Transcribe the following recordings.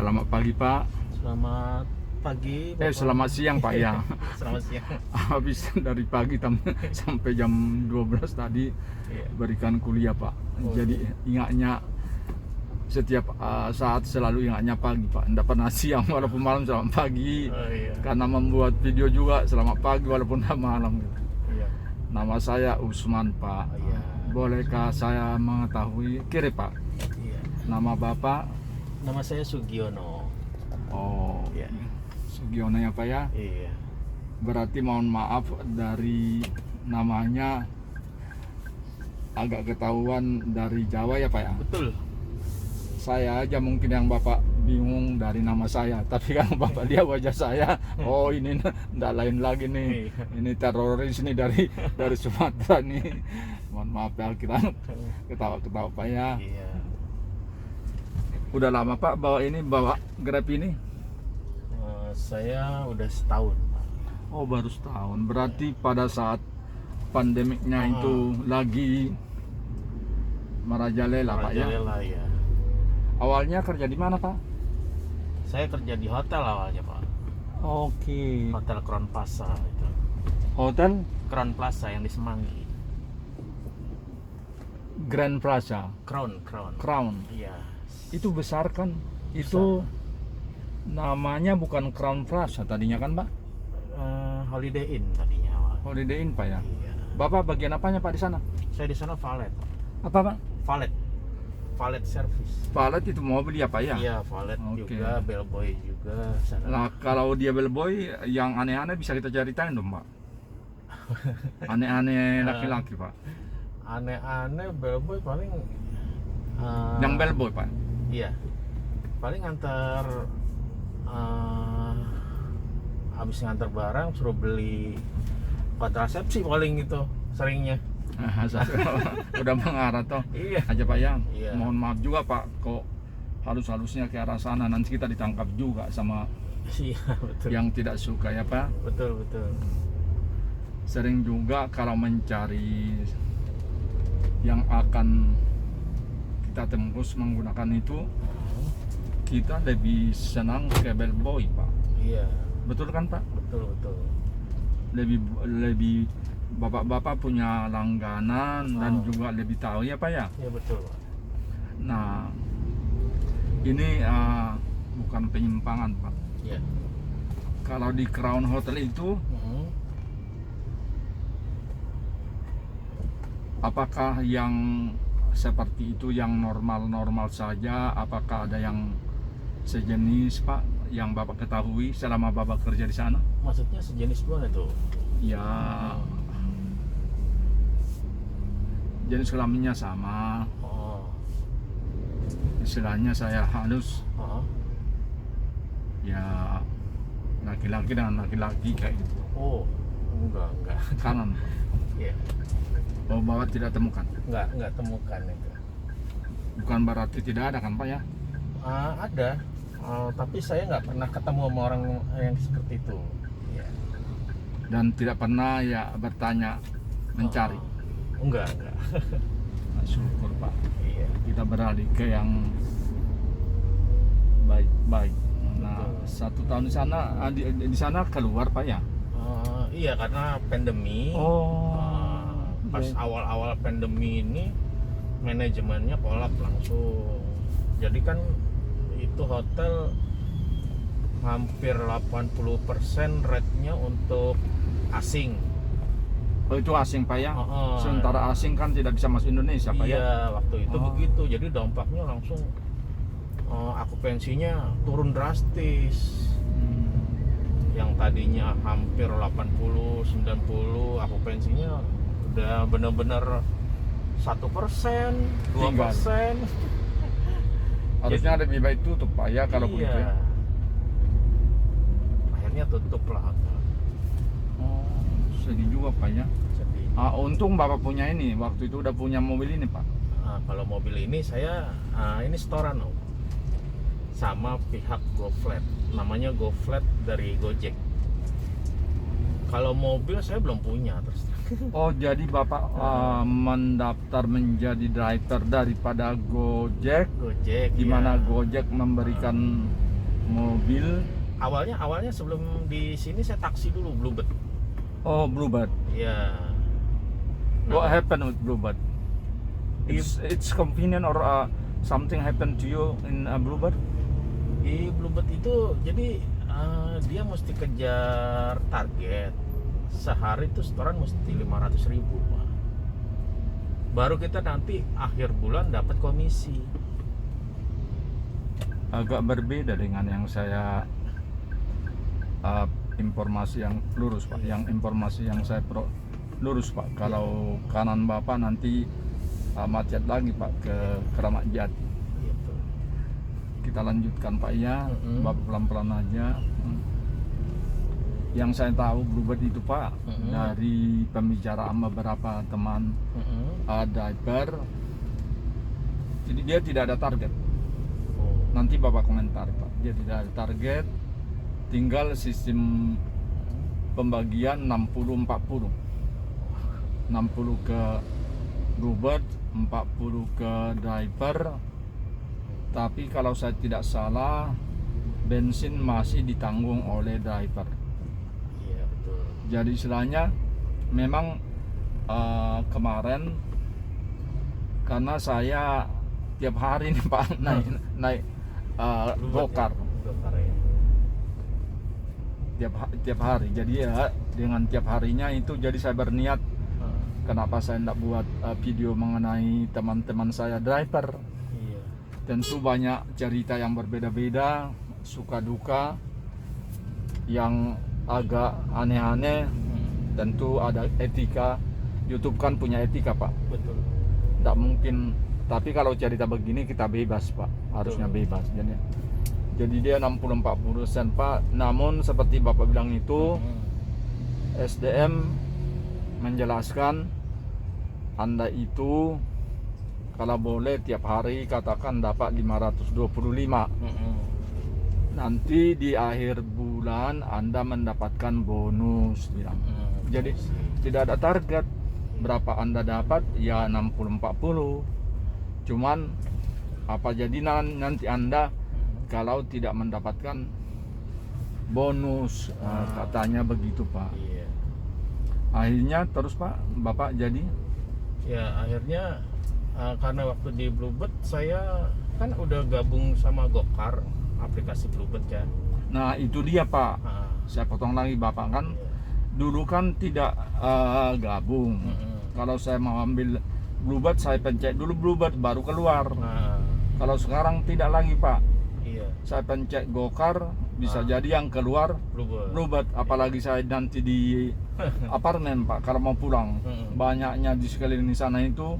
Selamat pagi Pak. Selamat pagi, Bapak. Selamat siang Pak ya. Selamat siang. Habis dari pagi sampai jam 12 tadi Iya. berikan kuliah Pak. Oh, Jadi ingatnya setiap saat selalu ingatnya pagi Pak. Tidak pernah siang walaupun malam selamat pagi. Oh, iya. Karena membuat video juga selamat pagi walaupun malam gitu. Iya. Nama saya Usman Pak. Oh, iya. Bolehkah saya mengetahui kiri Pak? Iya. Nama Bapak? Nama saya Sugiono. Oh, Iya. Sugiono ya Pak ya. Iya. Berarti mohon maaf dari namanya agak ketahuan dari Jawa ya Pak ya. Betul. Saya aja mungkin yang Bapak bingung dari nama saya, tapi kan Bapak lihat wajah saya, oh ini ndak lain lagi nih, ini teroris nih dari Sumatera nih. Mohon maaf ya, kita ketawa-ketawa Pak ya. Iya. Udah lama Pak bawa Grab ini? Saya udah setahun, Pak. Oh baru setahun, berarti pada saat pandemiknya itu lagi merajalela Pak ya? Merajalela, ya. Awalnya kerja di mana Pak? Saya kerja di hotel awalnya, Pak. Oke. Hotel Crown Plaza itu. Hotel Crown Plaza yang di Semanggi. Grand Plaza, Crown. Crown. Iya. Itu besar kan? Itu namanya bukan Crown Plaza tadinya kan Pak? Holiday Inn tadinya awalnya. Holiday Inn Pak ya? Iya. Bapak bagian apanya Pak di sana? Saya di sana valet. Apa Pak? Valet service. Valet itu mobil ya Pak ya? Iya, valet Oke. juga, bellboy juga. Sana. Nah kalau dia bellboy yang aneh-aneh bisa kita ceritain dong Pak? Aneh-aneh laki-laki Pak? Aneh-aneh bellboy paling Yang bellboy Pak? iya. Paling ngantar habis ngantar barang suruh beli kontrasepsi paling gitu seringnya. Udah mengarah toh. Iya. Aja Pak ya. Iya. Mohon maaf juga Pak kok halus-halusnya ke arah sana, nanti kita ditangkap juga sama Iya, betul. yang tidak suka ya Pak. Betul. Sering juga kalau mencari yang akan kita tembus menggunakan itu, kita lebih senang ke bellboy Pak. Iya, Betul kan Pak? betul. Lebih bapak-bapak punya langganan dan Oh. juga lebih tahu ya Pak ya. Iya, betul, Pak. Nah ini bukan penyimpangan Pak. Iya. Kalau di Crown Hotel itu apakah yang seperti itu yang normal-normal saja? Apakah ada yang sejenis Pak yang Bapak ketahui selama Bapak kerja di sana? Maksudnya sejenis mana tuh? Ya jenis kelaminnya sama, Oh. istilahnya saya halus Oh. ya laki-laki dengan laki-laki kayak gitu. Oh. Enggak. Kanan Iya. oh Bapak tidak temukan? Enggak temukan itu. Bukan berarti tidak ada kan Pak ya? Ada, tapi saya nggak pernah ketemu sama orang yang seperti itu. Iya. Dan tidak pernah ya bertanya mencari. Enggak. Nah, syukur Pak, Iya. kita beralih ke yang baik-baik. Nah, Betul. 1 tahun di sana, di sana keluar Pak ya? Iya, karena pandemi. Pas iya. awal-awal pandemi ini manajemennya kolap langsung. Jadi kan itu hotel hampir 80% rate-nya untuk asing. Oh itu asing Pak ya? Oh. Sementara asing kan tidak bisa masuk Indonesia Pak ya? Iya, waktu itu Oh. begitu. Jadi dampaknya langsung akupansinya turun drastis. Yang tadinya hampir 80-90, akupansinya udah bener-bener 1%, 2%. Harusnya lebih baik tutup Pak ya kalau begitu ya? Iya. Akhirnya tutup lah hotel. Oh, sedih juga Pak ya? Sedih. Untung Bapak punya ini, waktu itu udah punya mobil ini Pak. Kalau mobil ini saya ini setoran Om. Sama pihak GoFlat, namanya GoFlat dari Gojek. Kalau mobil saya belum punya terus. Oh jadi Bapak mendaftar menjadi driver daripada Gojek, Gojek di mana ya. Gojek memberikan mobil. Awalnya sebelum di sini saya taksi dulu Bluebird. Oh, Bluebird. Iya. What happened with Bluebird? It's convenient or something happened to you in Bluebird? Di Bluebird itu jadi dia mesti kejar target. Sehari itu setoran mesti 500.000, Pak. Baru kita nanti akhir bulan dapat komisi. Agak berbeda dengan yang saya informasi yang lurus, Pak. Yang informasi yang saya lurus, Pak. Kalau kanan Bapak nanti macet lagi, Pak, ke Keramat Jati. Gitu. Kita lanjutkan, Pak, ya. Bapak pelan-pelan aja. Yang saya tahu Bluebird itu, Pak, dari pembicaraan beberapa teman driver, jadi dia tidak ada target. Nanti Bapak komentar, Pak. Dia tidak ada target, tinggal sistem pembagian 60-40. 60 ke Bluebird, 40 ke driver. Tapi kalau saya tidak salah, bensin masih ditanggung oleh driver. Iya, betul. Jadi istilahnya memang kemarin karena saya tiap hari nih, Pak, naik gokar. Gokar ya. Tiap hari. Jadi ya dengan tiap harinya itu jadi saya berniat kenapa saya tidak buat video mengenai teman-teman saya driver. Iya. Tentu banyak cerita yang berbeda-beda, suka duka, yang agak aneh-aneh. Tentu ada etika. YouTube kan punya etika, Pak. Betul. Tidak mungkin. Tapi kalau cerita begini kita bebas, Pak. Harusnya bebas. Jadi dia 60-40%, Pak. Namun seperti Bapak bilang itu, SDM menjelaskan Anda itu kalau boleh tiap hari katakan dapat 525. Nanti di akhir bulan Anda mendapatkan bonus, bilang. Jadi tidak ada target berapa Anda dapat, ya 60-40. Cuman apa jadi nanti Anda kalau tidak mendapatkan bonus, katanya begitu, Pak. Iya. Akhirnya terus, Pak, Bapak jadi? Ya akhirnya karena waktu di Bluebird saya kan udah gabung sama Gokar, aplikasi Bluebird ya. Nah itu dia, Pak. Saya potong lagi, Bapak kan dulu kan tidak gabung. Kalau saya mau ambil Bluebird, saya pencet dulu Bluebird baru keluar. Kalau sekarang tidak lagi, Pak. Iya. Saya pencet Gokar, bisa jadi yang keluar Bluebird. Apalagi saya nanti di apartemen, Pak, kalau mau pulang. Banyaknya di sekeliling sana itu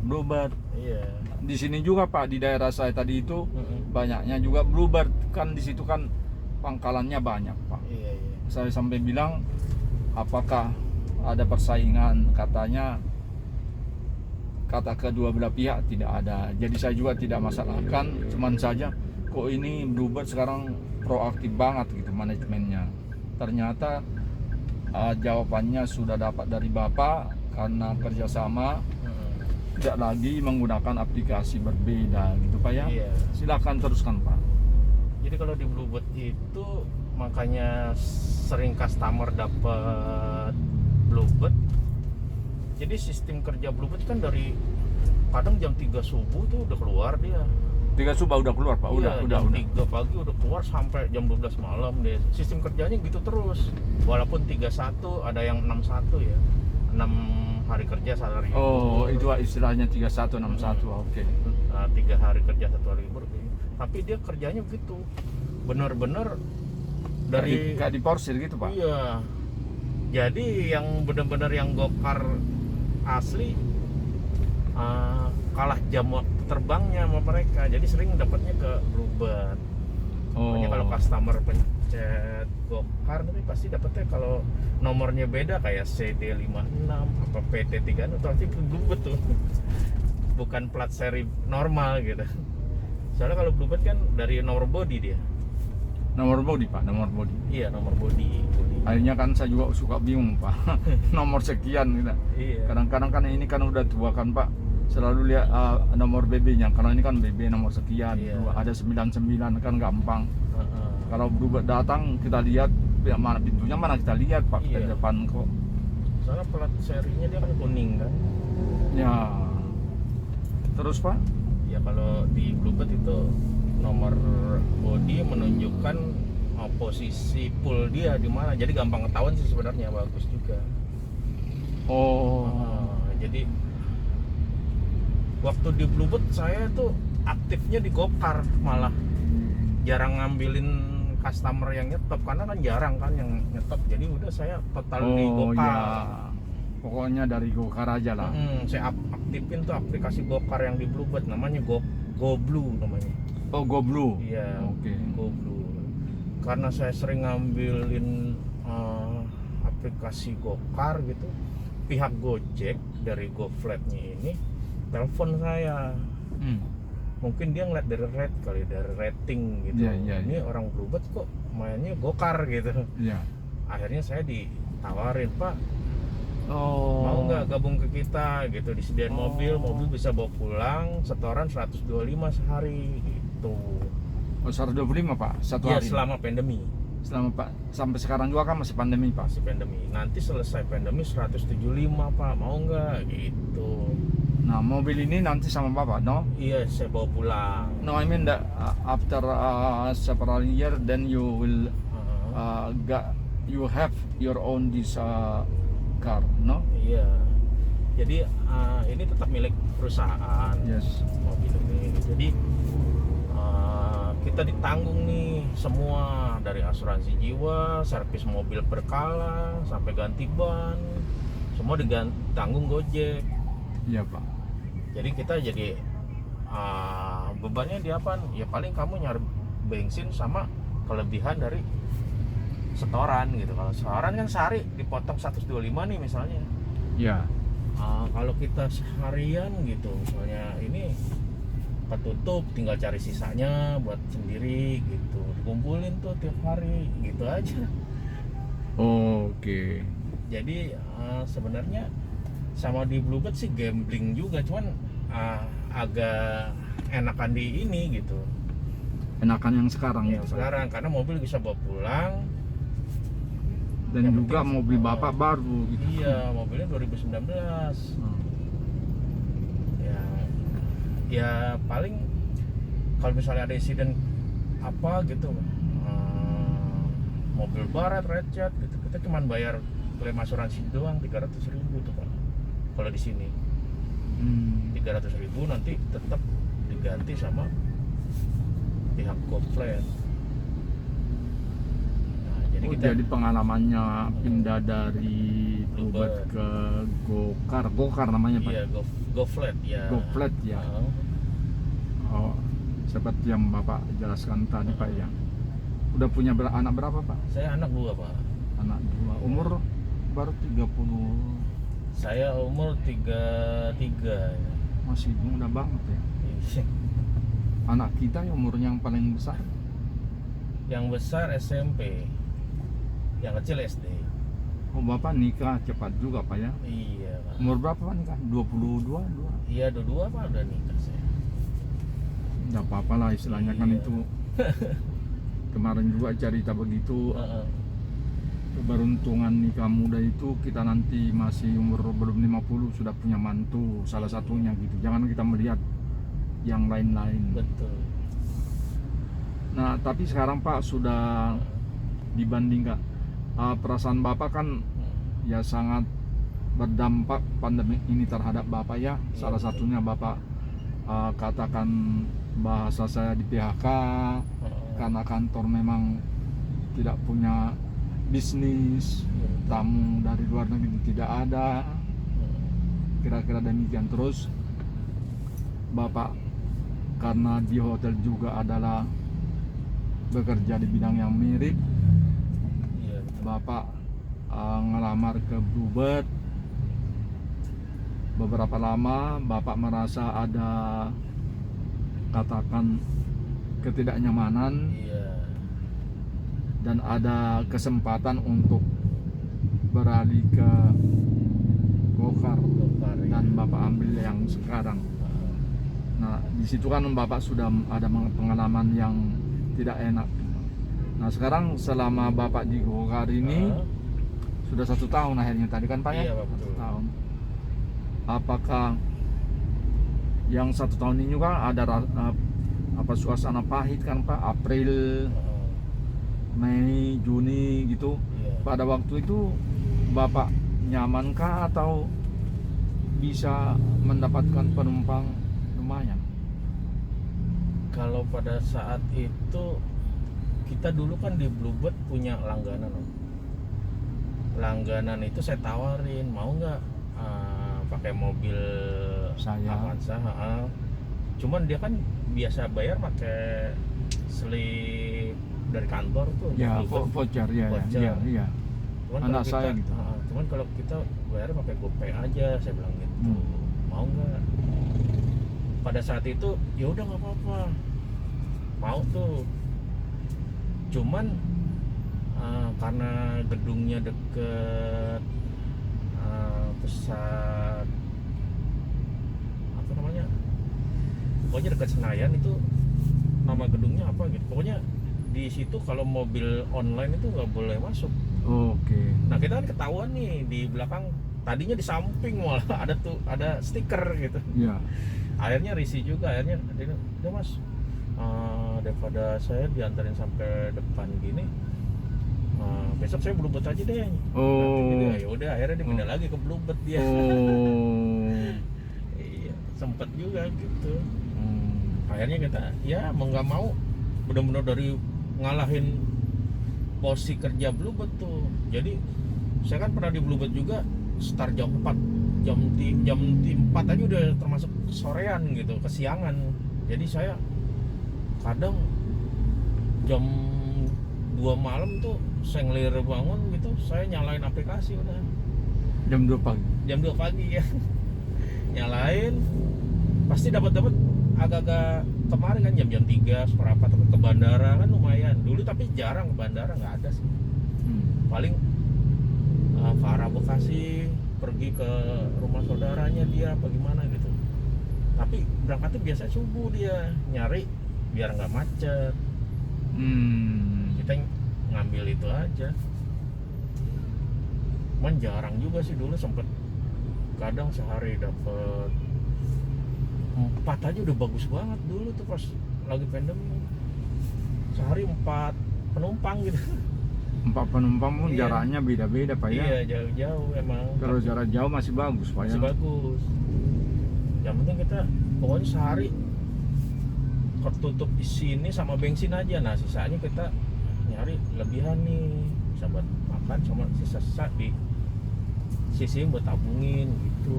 Bluebird. Iya. Di sini juga, Pak, di daerah saya tadi itu banyaknya juga Bluebird. Kan di situ kan pangkalannya banyak, Pak. Iya. Saya sampai bilang apakah ada persaingan, katanya kata kedua belah pihak tidak ada. Jadi saya juga tidak masalahkan, cuman saja kok ini Bluebird sekarang proaktif banget gitu manajemennya. Ternyata jawabannya sudah dapat dari Bapak karena kerjasama, tidak lagi menggunakan aplikasi berbeda gitu, Pak, ya. Iya. Silakan teruskan, Pak. Jadi kalau di Bluebird itu makanya sering customer dapat Bluebird. Jadi sistem kerja Bluebird kan dari kadang jam 3 subuh tuh udah keluar dia. 3 subuh udah keluar, Pak. Udah. Jam 3 pagi udah keluar sampai jam 12 malam deh. Sistem kerjanya gitu terus. Walaupun 31 ada yang 61 ya. 6 hari kerja sehari libur. Oh, itu istilahnya 3161. Oke. 3 hari kerja 1 hari libur. Tapi dia kerjanya begitu. Bener-bener dari kayak diporsir gitu, Pak. Iya. Jadi yang benar-benar yang Gokar asli kalah jam waktu terbangnya sama mereka. Jadi sering dapatnya ke Bluebird. Makanya kalau customer pencet Gokar nanti pasti dapatnya kalau nomornya beda kayak CD56 apa PT36 itu pasti Bluebird tuh. Bukan plat seri normal gitu. Soalnya kalau Bluebird kan dari nomor body dia. Nomor body, Pak, nomor body. Iya, nomor body. Akhirnya kan saya juga suka bingung, Pak. Nomor sekian gitu. Iya. Kadang-kadang kan ini kan udah tua kan, Pak. selalu lihat nomor BB-nya, karena ini kan BB nomor sekian, Iya. ada 99 kan gampang. Heeh. Kalau Bluebird datang kita lihat yang mana pintunya, mana kita lihat Pak, di Iya. depan kok. Soalnya plat serinya dia kan kuning kan. Ya. Terus Pak? Ya kalau di Bluebird itu nomor bodi menunjukkan posisi pool dia di mana. Jadi gampang ketahuan sih sebenarnya, bagus juga. Oh. Jadi waktu di Bluebird saya tuh aktifnya di Gokar, malah jarang ngambilin customer yang nyetop karena kan jarang kan yang nyetop. Jadi udah saya total di Oh Gokar. ya. Pokoknya dari Gokar aja lah. Saya aktifin tuh aplikasi Gokar yang di Bluebird, namanya GoBlue namanya. Oh, Go Blue. Iya. Oke. GoBlue. Karena saya sering ngambilin aplikasi Gokar gitu, pihak Gojek dari GoFlat-nya ini telepon saya. Mungkin dia ngeliat dari rate kali, dari rating gitu. Iya. Ini orang Bluebird kok mainnya Gokar gitu. Iya. Akhirnya saya ditawarin, Pak, Oh. mau nggak gabung ke kita gitu, disediain Oh. mobil bisa bawa pulang, setoran 125 sehari gitu. Oh, 125 Pak, satu Iya, hari. selama pandemi. Selama Pak, sampai sekarang juga kan masih pandemi Pak. Masih pandemi. Nanti selesai pandemi 175, Pak, mau nggak gitu. Nah, mobil ini nanti sama Bapak, no? Iya, saya bawa pulang. No, I mean that after several year, then you will you have your own this car, no? Iya. Jadi ini tetap milik perusahaan. Yes. Mobil ini. Jadi kita ditanggung nih semua, dari asuransi jiwa, servis mobil berkala, sampai ganti ban, semua ditanggung Gojek. Iya Pak. Jadi kita jadi bebannya di apa? Ya paling kamu nyari bensin sama kelebihan dari setoran gitu. Kalau setoran kan sehari dipotong 125 nih misalnya. Iya. Kalau kita seharian gitu, misalnya ini ketutup, tinggal cari sisanya buat sendiri gitu, dikumpulin tuh tiap hari gitu aja. Oke. Jadi sebenarnya sama di Bluebird sih gambling juga, cuman agak enakan di ini gitu. Enakan yang sekarang Yang gitu, Pak. sekarang karena mobil bisa bawa pulang. Dan Yang juga penting, mobil Bapak baru gitu. Iya, mobilnya 2019. Ya paling kalau misalnya ada insiden apa gitu, mobil barat, recet gitu, kita cuma bayar klaim asuransi doang 300.000 tuh Pak. Kalau di sini 300.000 nanti tetap diganti sama pihak GoFlat. Nah, Jadi pengalamannya pindah dari Bluebird ke Gokar namanya Pak. Iya, GoFlat ya. GoFlat ya. Oh, seperti yang Bapak jelaskan tadi Pak ya. Udah punya anak berapa Pak? Saya anak 2 Pak. Anak 2. Umur baru 30. Saya umur 33 ya. Masih muda banget ya. Anak kita yang umurnya yang paling besar. Yang besar SMP, yang kecil SD. Oh, Bapak nikah cepat juga Pak ya. Iya Pak. Umur berapa Pak nikah? 22, 2. Iya, dua Pak udah nikah saya. Enggak apa-apa lah istilahnya kan Iya. itu. Kemarin juga cerita begitu. Keberuntungan nikah muda itu kita nanti masih umur belum 50 sudah punya mantu, salah satunya gitu. Jangan kita melihat yang lain-lain. Betul. Nah, tapi sekarang Pak sudah dibandingkan perasaan Bapak kan ya sangat berdampak pandemi ini terhadap Bapak ya. Salah satunya Bapak katakan bahasa saya di PHK karena kantor memang tidak punya bisnis, tamu dari luar negeri tidak ada, kira-kira demikian. Terus Bapak karena di hotel juga adalah bekerja di bidang yang mirip, Iya, betul. Bapak ngelamar ke Bluebird. Beberapa lama Bapak merasa ada katakan ketidaknyamanan Iya. dan ada kesempatan untuk beralih ke Gokar Gokar, ya. dan Bapak ambil yang sekarang. Nah, di situ kan Bapak sudah ada pengalaman yang tidak enak. Nah, sekarang selama Bapak di Gokar ini sudah 1 tahun akhirnya tadi kan Pak ya? Iya, Pak, betul. 1 tahun. Apakah yang 1 tahun ini juga ada apa suasana pahit kan Pak? April, Mei, Juni gitu. Iya. Pada waktu itu Bapak nyamankah atau bisa mendapatkan penumpang lumayan? Kalau pada saat itu kita dulu kan di Bluebird punya langganan, Om. Langganan itu saya tawarin, mau nggak pakai mobil Saya. Avanza, cuman dia kan biasa bayar pakai slip dari kantor tuh. Ya, Bluebird. voucher ya, Voucher. ya, iya. Cuman Anak kalau saya kita, gitu. cuman kalau kita bayar pakai GoPay aja, saya bilang gitu. Mau nggak? Pada saat itu ya udah nggak apa-apa, mau tuh. Cuman karena gedungnya deket pusat apa namanya, pokoknya dekat Senayan itu, nama gedungnya apa gitu, pokoknya di situ kalau mobil online itu nggak boleh masuk. Oke. Nah kita kan ketahuan nih di belakang, tadinya di samping malah ada stiker gitu. Ya. Akhirnya risih juga, akhirnya dia bilang, udah mas, daripada saya diantarin sampai depan gini, besok saya Bluebird aja deh. Oh. Gitu, ya udah akhirnya dia pindah lagi ke Bluebird dia. Oh. Iya, sempet juga gitu. Akhirnya kita ya mau nggak mau benar-benar dari ngalahin posisi kerja Bluebird tuh. Jadi saya kan pernah di Bluebird juga start jam 4, jam 4 aja udah termasuk sorean gitu, kesiangan. Jadi saya kadang jam 2 malam tuh saya ngelir bangun gitu, saya nyalain aplikasi udah. Jam 2 pagi. Jam 2 pagi ya. Nyalain pasti dapat agak-agak, kemarin kan jam 3 seperempat ke bandara kan lumayan dulu, tapi jarang ke bandara, nggak ada sih. Paling ke arah Bekasi, pergi ke rumah saudaranya dia apa gimana gitu. Tapi berangkatnya biasa subuh dia, nyari biar nggak macet. Kita ngambil itu aja. Cuman jarang juga sih, dulu sempet kadang sehari dapet 4 aja udah bagus banget dulu tuh pas lagi pandemi. Sehari 4 penumpang gitu. 4 penumpang pun Iya. jaraknya beda-beda Pak ya. Iya, jauh-jauh emang. Kalau jarak jauh masih bagus Pak ya. Masih bagus. Yang penting kita pokoknya sehari ketutup di sini sama bensin aja. Nah sisanya kita nyari lebihan nih, bisa buat makan, sama sisa-sisa di sisi buat tabungin gitu.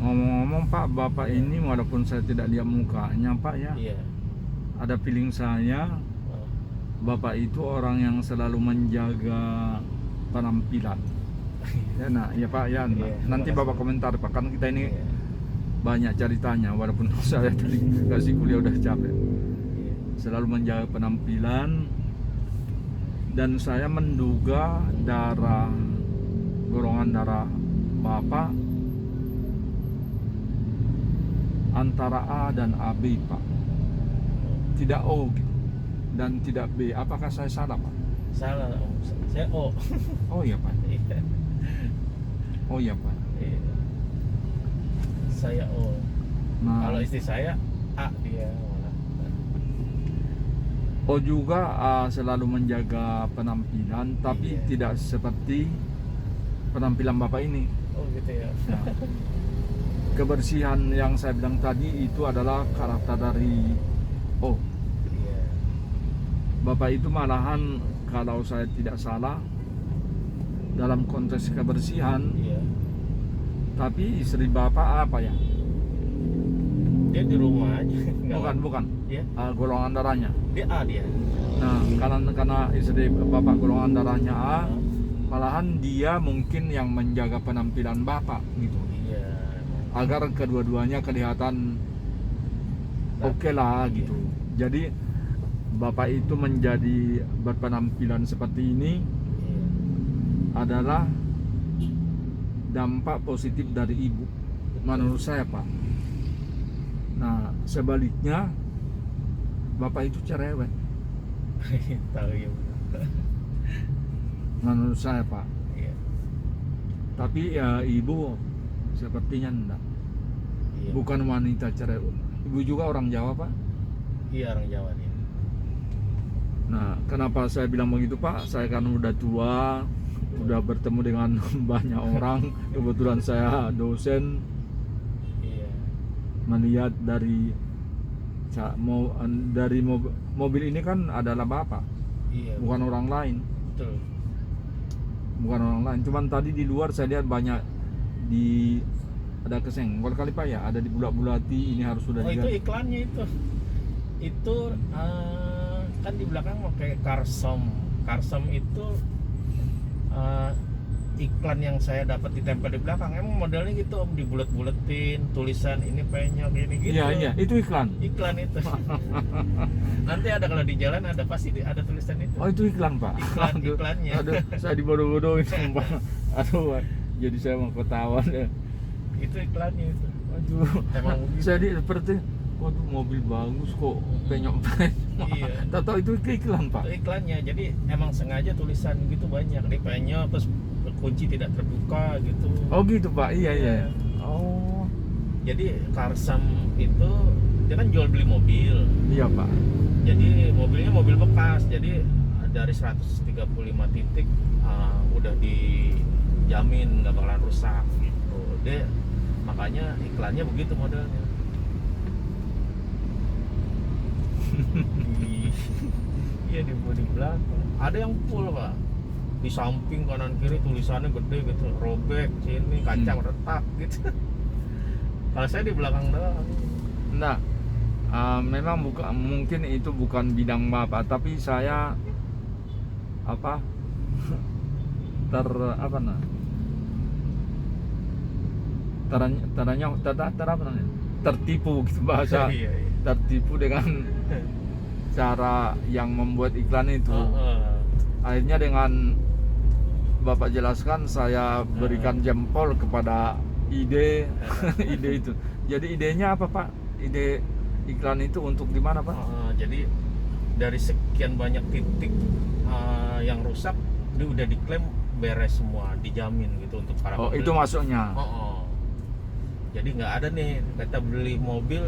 Ngomong-ngomong Pak, Bapak ini walaupun saya tidak lihat mukanya Pak ya, Iya. ada feeling saya Bapak itu orang yang selalu menjaga penampilan. Ya, nah, ya Pak ya. Iya, Nanti terima Bapak kasih. komentar Pak, kan kita ini Iya. banyak ceritanya walaupun saya tadi kasih kuliah udah capek. Iya. Selalu menjaga penampilan, dan saya menduga golongan darah Bapak antara A dan AB Pak, tidak O gitu, dan tidak B. Apakah saya salah Pak? Salah Om, saya O. Oh iya Pak. Iya. Oh iya Pak. Iya. Saya O. Nah, Kalau istri saya A dia malah. O juga selalu menjaga penampilan, tapi Iya. tidak seperti penampilan Bapak ini. Oh gitu ya. Nah, kebersihan yang saya bilang tadi itu adalah karakter dari O. Iya. Bapak itu malahan kalau saya tidak salah dalam konteks kebersihan, Iya. tapi istri Bapak apa ya? Dia di rumah aja. Nggak Bukan. Dia Golongan darahnya. dia A dia. Nah, karena istri Bapak golongan darahnya A, malahan dia mungkin yang menjaga penampilan Bapak gitu, Iya. agar kedua-duanya kelihatan oke lah gitu. Jadi Bapak itu menjadi berpenampilan seperti ini Iya. adalah dampak positif dari ibu menurut saya Pak. Nah sebaliknya bapak itu cerewet Tahu ya. menurut saya Pak. Iya. Tapi ya ibu sepertinya enggak, Iya. bukan wanita cerewet. Ibu juga orang Jawa Pak. Iya, orang Jawa nih. Nah kenapa saya bilang begitu Pak, saya kan udah tua, udah bertemu dengan banyak orang. Kebetulan saya dosen, Iya. melihat dari mobil ini kan adalah bapak, Iya. bukan orang lain, Betul. bukan orang lain. Cuman tadi di luar saya lihat banyak ada kesenggol kali Pak ya, ada di bulat-bulati, ini harus sudah Oh, itu diganti. iklannya itu. Itu kan di belakang pakai Karsom. Karsom itu iklan yang saya dapat ditempel di belakang. Emang modelnya gitu Om, dibulet-buletin, tulisan ini penyok ini gitu. Iya, itu iklan. Iklan itu. Nanti ada kalau di jalan ada pasti ada tulisan itu. Oh, itu iklan Pak. Iklannya. Aduh, saya dibodoh-bodohin sumpah. Aduh, jadi saya mau ketawa deh. Itu iklannya itu. Aduh, Emang begitu. saya seperti, waduh mobil bagus kok, penyok-penyok. Iya. Tahu itu iklan Pak. Itu iklannya. Jadi emang sengaja tulisan gitu banyak. Ini penyok terus kunci tidak terbuka gitu. Oh gitu Pak, iya. Iya. Oh, Jadi Karsam itu dia kan jual beli mobil. iya Pak. Jadi mobilnya mobil bekas. Jadi dari 135 titik udah dijamin nggak bakalan rusak gitu. Dia makanya iklannya begitu modelnya. Iya di bodi belakang. Ada yang full Pak. Di samping kanan kiri tulisannya gede gitu, robek sini kaca retak gitu. Kalau saya di belakang doang. Nah, memang mungkin itu bukan bidang bapak, tapi saya apa tertipu gitu bahasa. Iya. Tertipu dengan cara yang membuat iklan itu. Akhirnya dengan bapak jelaskan, saya berikan jempol kepada ide ide itu. Jadi idenya apa Pak? Ide iklan itu untuk di mana Pak? Jadi dari sekian banyak titik yang rusak, dia udah diklaim beres semua, dijamin gitu untuk para Oh pembeli. itu masuknya. Jadi nggak ada nih kita beli mobil,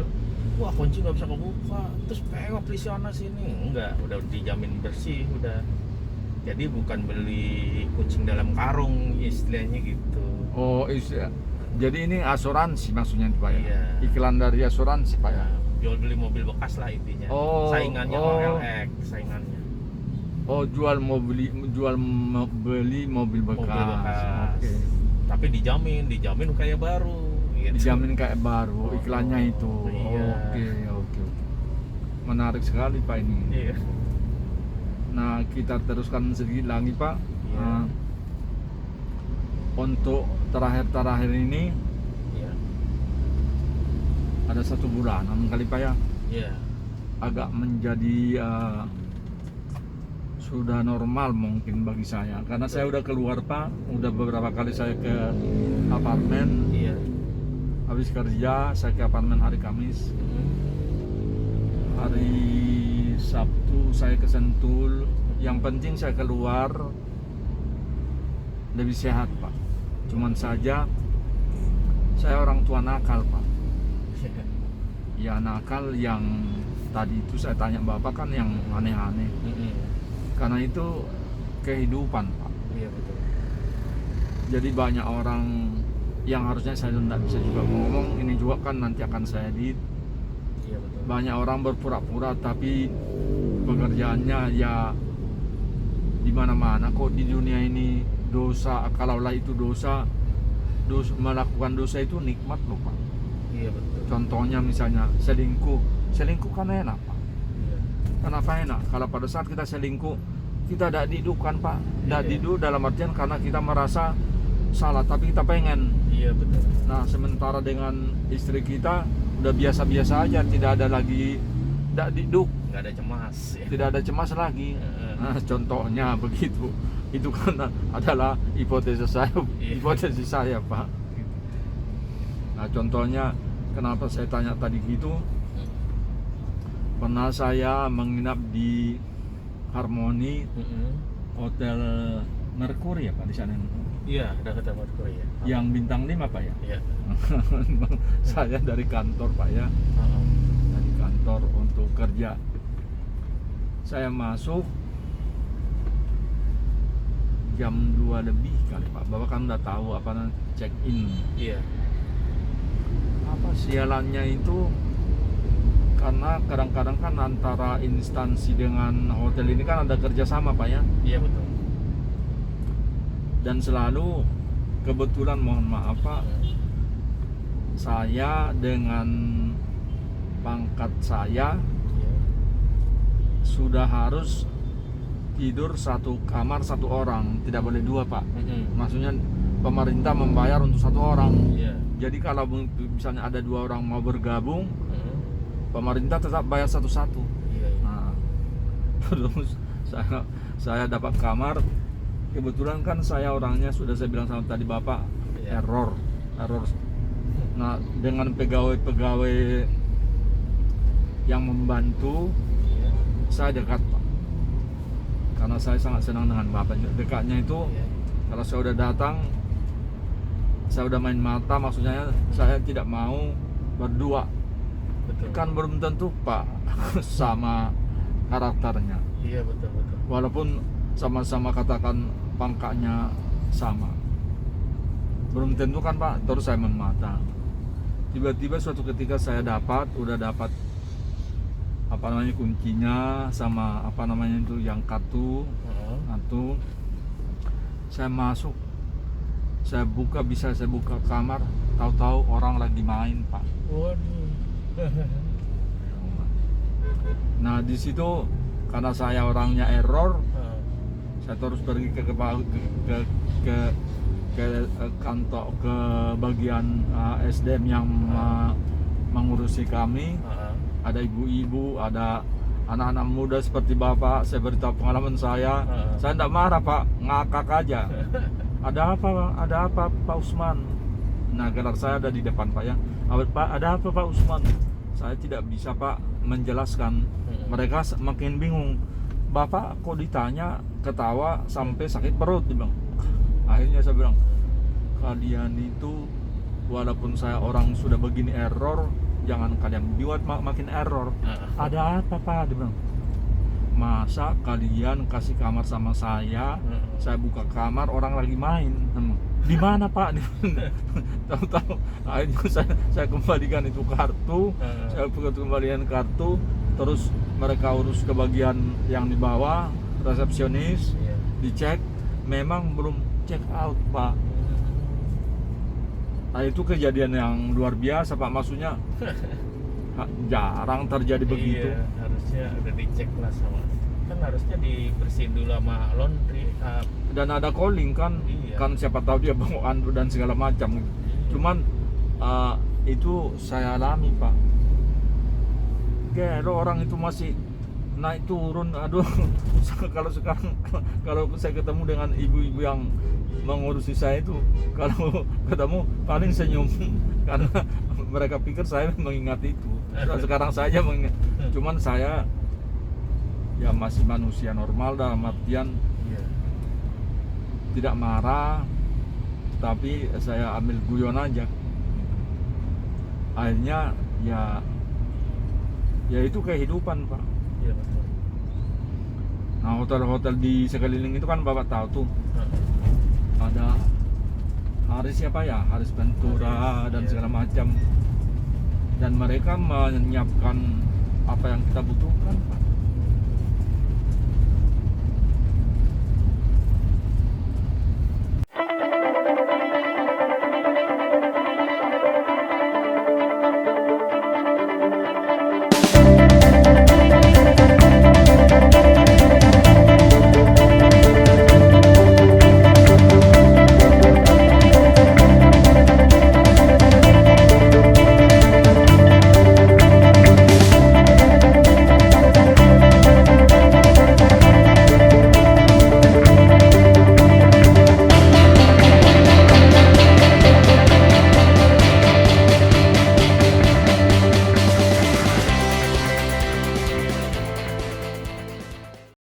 wah kunci nggak bisa kebuka, terus pengok di sana sini, enggak, udah dijamin bersih udah. Jadi bukan beli kucing dalam karung istilahnya gitu. Oh jadi ini asuransi maksudnya Pak ya? Iya. Iklan dari asuransi Pak ya? Jual beli mobil bekas lah intinya. Oh, Saingannya oh. OLX, saingannya. Oh beli mobil bekas. Mobil bekas. Oke. Tapi dijamin kayak baru. Gitu. Dijamin kayak baru iklannya itu. Iya. Oke. Menarik sekali Pak ini. Iya. Nah kita teruskan sedikit lagi Pak. Iya. Untuk terakhir ini Iya. ada 1 bulanan kali Pak ya, Iya. agak menjadi sudah normal mungkin bagi saya, karena saya udah keluar Pak, udah beberapa kali saya ke apartemen. Iya. Habis kerja saya ke apartemen hari Kamis, hari Sabtu saya ke Sentul. Yang penting saya keluar lebih sehat Pak. Cuman saja saya orang tua nakal Pak. Ya nakal yang tadi itu saya tanya Bapak kan yang aneh-aneh. Karena itu kehidupan Pak. Iya betul. Jadi banyak orang yang harusnya saya tidak bisa juga ngomong, ini juga kan nanti akan saya edit. Iya betul. Banyak orang berpura-pura tapi pekerjaannya ya di mana-mana kok di dunia ini. Dosa, kalaulah itu dosa, melakukan dosa itu nikmat loh Pak. Iya betul. Contohnya misalnya selingkuh kan enak Pak. Iya. Kenapa enak? Kalau pada saat kita selingkuh kita tidak didukan Pak. Tidak Iya. didu dalam artian karena kita merasa salah tapi kita pengen. Iya betul. Nah sementara dengan istri kita udah biasa-biasa aja, tidak ada lagi tidak diduk, Nggak ada cemas. Ya. tidak ada cemas lagi. Nah contohnya begitu. Itu kan adalah hipotesis saya Pak. Nah contohnya kenapa saya tanya tadi gitu, pernah saya menginap di Harmoni Hotel Mercury ya Pak di sana. Iya, ada Hotel Mercury ya. Yang bintang 5 Pak ya. Iya. Saya dari kantor Pak ya, dari kantor untuk kerja. Saya masuk jam 2 lebih kali Pak. Bapak kan udah tahu apa namanya check in. Iya. Apa sialannya itu, karena kadang-kadang kan antara instansi dengan hotel ini kan ada kerjasama Pak ya. Iya betul. Dan selalu kebetulan mohon maaf Pak, saya dengan pangkat saya Iya. sudah harus tidur satu kamar satu orang, tidak boleh 2 Pak. Maksudnya pemerintah membayar untuk 1 orang. Iya. Jadi kalau misalnya ada 2 orang mau bergabung, pemerintah tetap bayar satu-satu. Iya. Nah, terus saya dapat kamar. Kebetulan kan saya orangnya sudah saya bilang sama tadi Bapak, Iya. error. Nah, dengan pegawai-pegawai yang membantu, Iya. saya dekat Pak. Karena saya sangat senang dengan Bapak. Dekatnya itu Iya. kalau saya udah datang, saya udah main mata, maksudnya saya tidak mau berdua. Betul. Kan belum tentu Pak sama karakternya. Iya betul. Walaupun sama-sama katakan pangkatnya sama, belum tentu kan Pak. Terus saya main mata. Tiba-tiba suatu ketika saya udah dapat apa namanya kuncinya sama apa namanya itu yang kartu. Saya masuk, saya buka kamar, tahu-tahu orang lagi main Pak. Waduh. Nah di situ karena saya orangnya error, saya terus pergi ke kantor, ke bagian SDM yang mengurusi kami. Ada ibu-ibu, ada anak-anak muda seperti Bapak. Saya beritahu pengalaman saya. Saya tidak marah Pak, ngakak aja. Ada apa Pak Usman? Nah gelar saya ada di depan Pak ya. Pak, ada apa Pak Usman? Saya tidak bisa Pak menjelaskan. Mereka makin bingung. Bapak kok ditanya ketawa sampai sakit perut, dia bilang. Akhirnya saya bilang, kalian itu walaupun saya orang sudah begini error, jangan kalian buat makin error. Ada apa Pak? Dia bilang, masa kalian kasih kamar sama saya buka kamar orang lagi main. Di mana Pak? Tahu-tahu akhirnya saya kembalikan itu kartu. Saya kembalikan kartu, terus mereka urus ke bagian yang di bawah, resepsionis. Dicek, memang belum check out Pak. Nah itu kejadian yang luar biasa Pak, maksudnya jarang terjadi begitu. Iya, harusnya udah dicek lah sama, kan harusnya dibersihin dulu sama laundry. Dan ada calling kan, Iya. kan siapa tahu dia bawa andu dan segala macam. Cuman itu saya alami Pak. Gelo orang itu masih naik turun, aduh. Kalau sekarang kalau saya ketemu dengan ibu-ibu yang mengurusi saya itu, kalau ketemu paling senyum karena mereka pikir saya mengingat itu. Sekarang saja mengingat. Cuman saya ya masih manusia normal dalam artian tidak marah, tapi saya ambil guyon aja. Akhirnya ya itu kehidupan Pak. Iya betul. Nah hotel-hotel di sekeliling itu kan Bapak tahu tuh, ada Haris siapa ya, Haris Ventura dan segala macam, dan mereka menyiapkan apa yang kita butuhkan Pak.